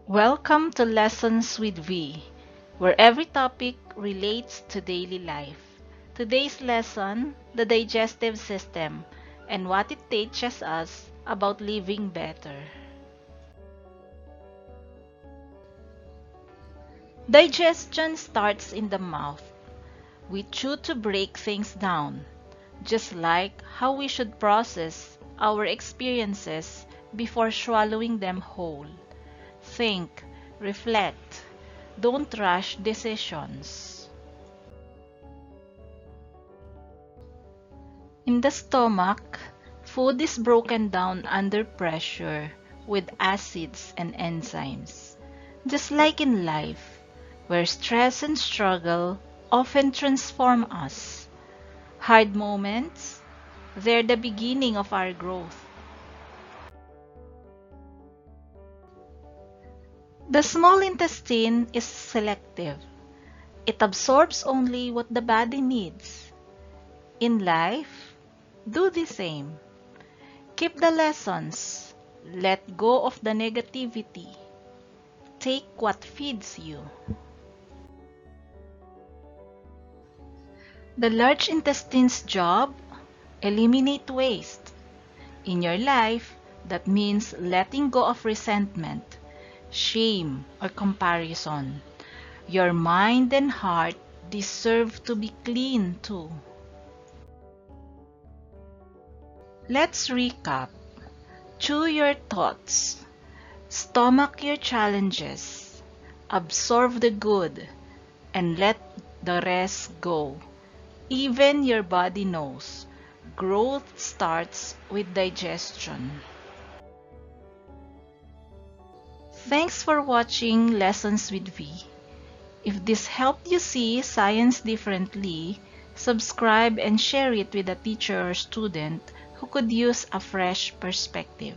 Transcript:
Welcome to Lessons with V, where every topic relates to daily life. Today's lesson, the digestive system, and what it teaches us about living better. Digestion starts in the mouth. We chew to break things down, just like how we should process our experiences before swallowing them whole. Think, reflect, don't rush decisions. In the stomach, food is broken down under pressure with acids and enzymes. Just like in life, where stress and struggle often transform us. Hard moments, they're the beginning of our growth. The small intestine is selective. It absorbs only what the body needs. In life, do the same. Keep the lessons. Let go of the negativity. Take what feeds you. The large intestine's job? Eliminate waste. In your life, that means letting go of resentment, shame, or comparison. Your mind and heart deserve to be clean too. Let's recap. Chew your thoughts. Stomach your challenges. Absorb the good. And let the rest go. Even your body knows. Growth starts with digestion. Thanks for watching Lessons with V. If this helped you see science differently, subscribe and share it with a teacher or student who could use a fresh perspective.